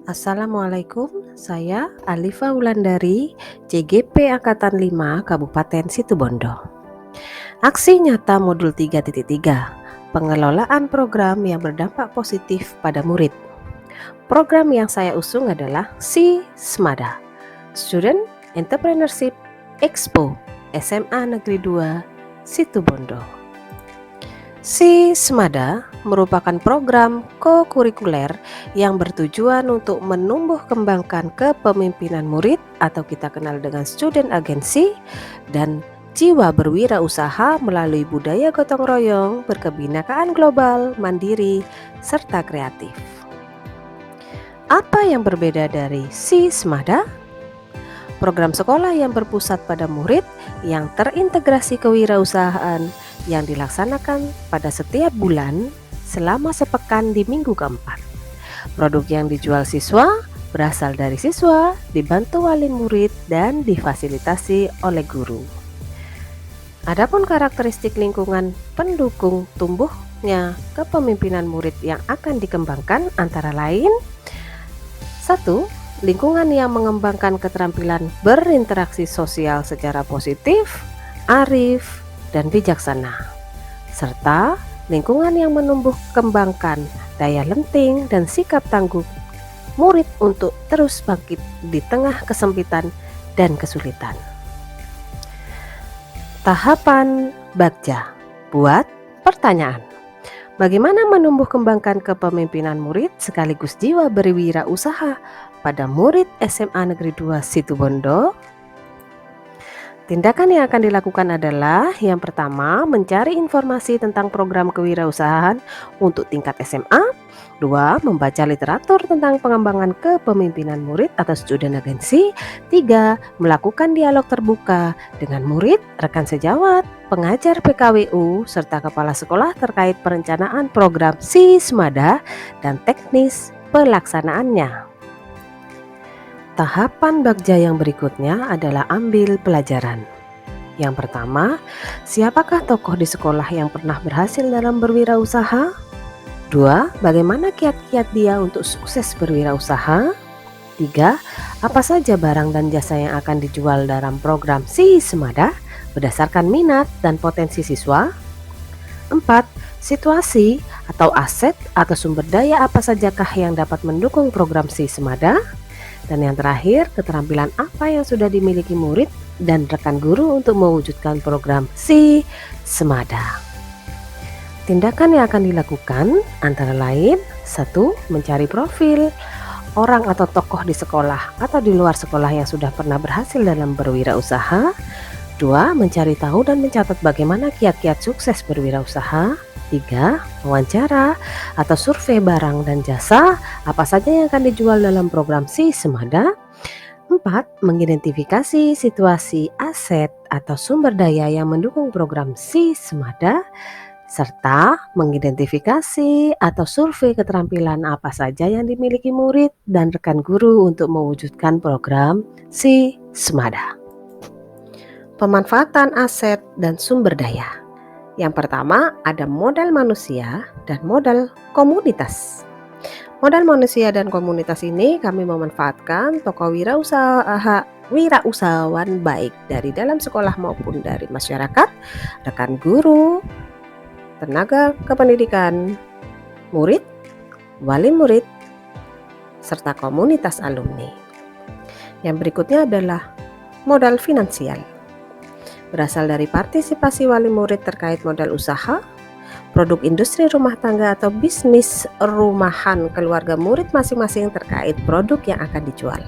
Assalamualaikum, saya Alifa Wulandari, CGP Angkatan 5 Kabupaten Situbondo. Aksi nyata modul 3.3, pengelolaan program yang berdampak positif pada murid. Program yang saya usung adalah SI-SMADA, Student Entrepreneurship Expo SMA Negeri 2 Situbondo. SI-SMADA merupakan program ko-kurikuler yang bertujuan untuk menumbuh kembangkan kepemimpinan murid atau kita kenal dengan student agency dan jiwa berwirausaha melalui budaya gotong royong, berkebinekaan global, mandiri, serta kreatif. Apa yang berbeda dari SI-SMADA? Program sekolah yang berpusat pada murid yang terintegrasi kewirausahaan yang dilaksanakan pada setiap bulan selama sepekan di minggu keempat. Produk yang dijual siswa berasal dari siswa, dibantu wali murid, dan difasilitasi oleh guru. Adapun karakteristik lingkungan pendukung tumbuhnya kepemimpinan murid yang akan dikembangkan antara lain: 1. Lingkungan yang mengembangkan keterampilan berinteraksi sosial secara positif, arif, dan bijaksana, serta lingkungan yang menumbuh kembangkan daya lenting dan sikap tangguh murid untuk terus bangkit di tengah kesempitan dan kesulitan. Tahapan Bagja. Buat pertanyaan. Bagaimana menumbuh kembangkan kepemimpinan murid sekaligus jiwa berwirausaha pada murid SMA Negeri 2 Situbondo? Tindakan yang akan dilakukan adalah yang pertama, mencari informasi tentang program kewirausahaan untuk tingkat SMA. 2. Membaca literatur tentang pengembangan kepemimpinan murid atau student agency. 3. Melakukan dialog terbuka dengan murid, rekan sejawat, pengajar PKWU, serta kepala sekolah terkait perencanaan program SI-SMADA dan teknis pelaksanaannya. Tahapan Bagja yang berikutnya adalah ambil pelajaran. Yang pertama, siapakah tokoh di sekolah yang pernah berhasil dalam berwirausaha? 2. Bagaimana kiat-kiat dia untuk sukses berwirausaha? 3. Apa saja barang dan jasa yang akan dijual dalam program SI-SMADA berdasarkan minat dan potensi siswa? 4. Situasi atau aset atau sumber daya apa sajakah yang dapat mendukung program SI-SMADA? Dan yang terakhir, keterampilan apa yang sudah dimiliki murid dan rekan guru untuk mewujudkan program SI-SMADA. Tindakan yang akan dilakukan antara lain: 1. Mencari profil orang atau tokoh di sekolah atau di luar sekolah yang sudah pernah berhasil dalam berwirausaha. 2. Mencari tahu dan mencatat bagaimana kiat-kiat sukses berwirausaha. 3. Wawancara atau survei barang dan jasa apa saja yang akan dijual dalam program SI-SMADA. 4. Mengidentifikasi situasi, aset, atau sumber daya yang mendukung program SI-SMADA, serta mengidentifikasi atau survei keterampilan apa saja yang dimiliki murid dan rekan guru untuk mewujudkan program SI-SMADA. Pemanfaatan aset dan sumber daya. Yang pertama, ada modal manusia dan modal komunitas. Modal manusia dan komunitas ini kami memanfaatkan tokoh wirausahawan baik dari dalam sekolah maupun dari masyarakat, rekan guru, tenaga kependidikan, murid, wali murid, serta komunitas alumni. Yang berikutnya adalah modal finansial. Berasal dari partisipasi wali murid terkait modal usaha, produk industri rumah tangga atau bisnis rumahan keluarga murid masing-masing terkait produk yang akan dijual.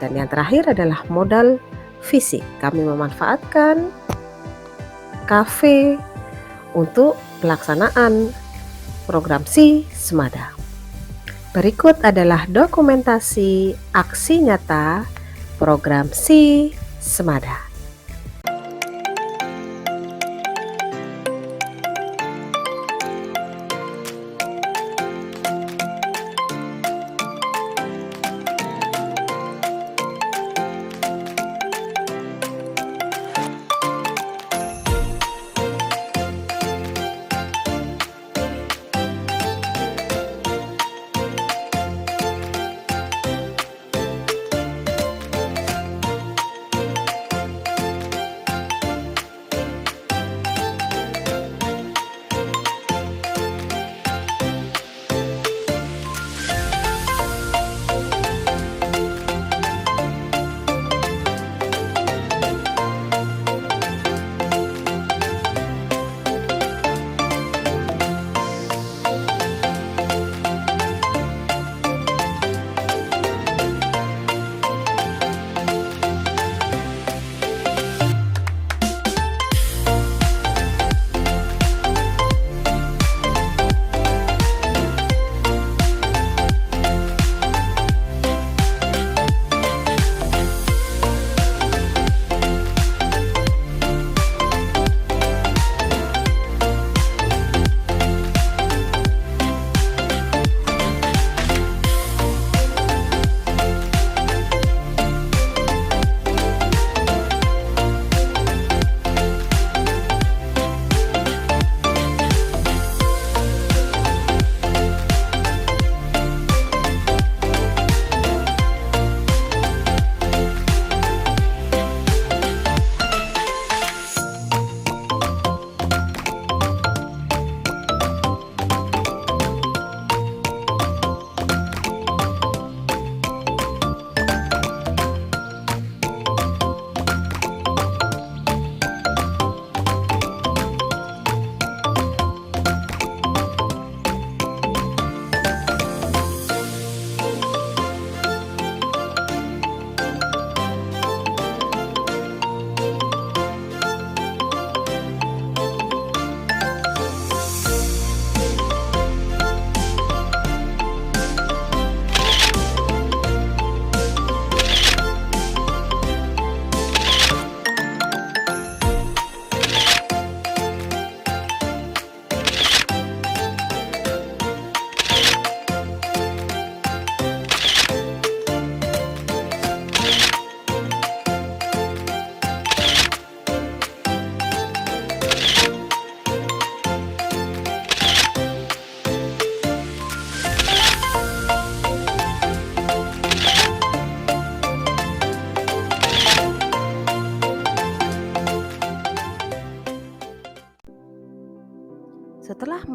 Dan yang terakhir adalah modal fisik. Kami memanfaatkan kafe untuk pelaksanaan program SI-SMADA. Berikut adalah dokumentasi aksi nyata program SI-SMADA.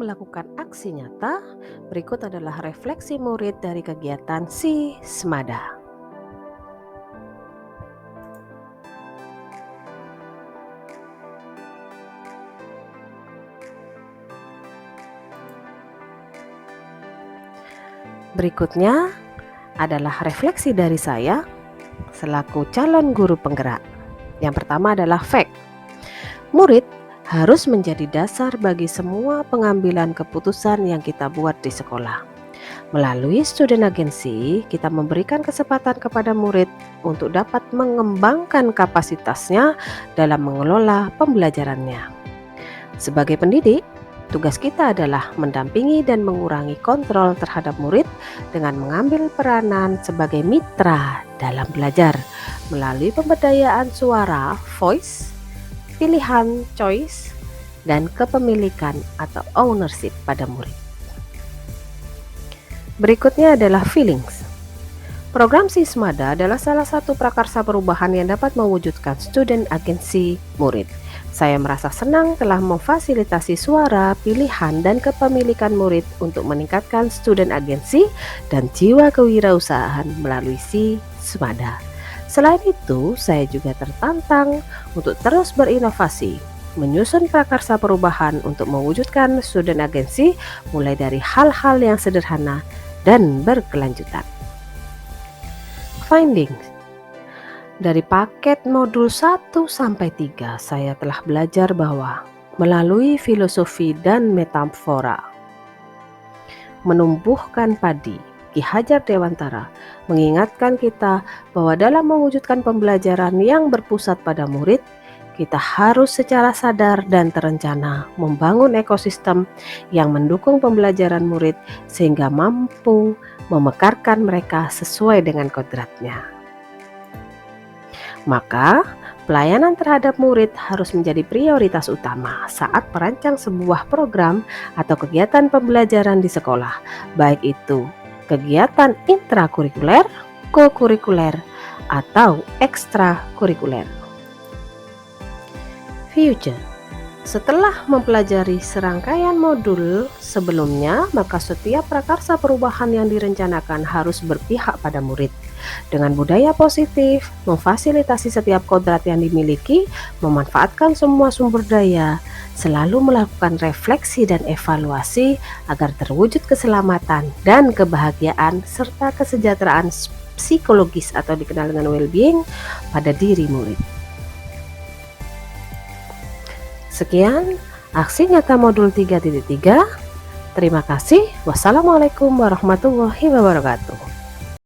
melakukan aksi nyata, berikut adalah refleksi murid dari kegiatan Si Semada. Berikutnya adalah refleksi dari saya selaku calon guru penggerak. Yang pertama adalah fact. Murid harus menjadi dasar bagi semua pengambilan keputusan yang kita buat di sekolah. Melalui student agency, kita memberikan kesempatan kepada murid untuk dapat mengembangkan kapasitasnya dalam mengelola pembelajarannya. Sebagai pendidik, tugas kita adalah mendampingi dan mengurangi kontrol terhadap murid dengan mengambil peranan sebagai mitra dalam belajar melalui pemberdayaan suara, voice, pilihan, choice, dan kepemilikan atau ownership pada murid. Berikutnya adalah feelings. Program Si Semada adalah salah satu prakarsa perubahan yang dapat mewujudkan student agency murid. Saya merasa senang telah memfasilitasi suara, pilihan, dan kepemilikan murid untuk meningkatkan student agency dan jiwa kewirausahaan melalui Si Semada. Selain itu, saya juga tertantang untuk terus berinovasi, menyusun prakarsa perubahan untuk mewujudkan student agency mulai dari hal-hal yang sederhana dan berkelanjutan. Findings. Dari paket modul 1 sampai 3, saya telah belajar bahwa melalui filosofi dan metafora menumbuhkan padi, Ki Hajar Dewantara mengingatkan kita bahwa dalam mewujudkan pembelajaran yang berpusat pada murid, kita harus secara sadar dan terencana membangun ekosistem yang mendukung pembelajaran murid sehingga mampu memekarkan mereka sesuai dengan kodratnya. Maka, pelayanan terhadap murid harus menjadi prioritas utama saat merancang sebuah program atau kegiatan pembelajaran di sekolah, baik itu kegiatan intrakurikuler, kokurikuler, atau ekstrakurikuler. Future. Setelah mempelajari serangkaian modul sebelumnya, maka setiap prakarsa perubahan yang direncanakan harus berpihak pada murid. Dengan budaya positif, memfasilitasi setiap kodrat yang dimiliki, memanfaatkan semua sumber daya, selalu melakukan refleksi dan evaluasi agar terwujud keselamatan dan kebahagiaan serta kesejahteraan psikologis atau dikenal dengan well-being pada diri murid. Sekian aksi nyata modul 3.3. Terima kasih. Wassalamualaikum warahmatullahi wabarakatuh.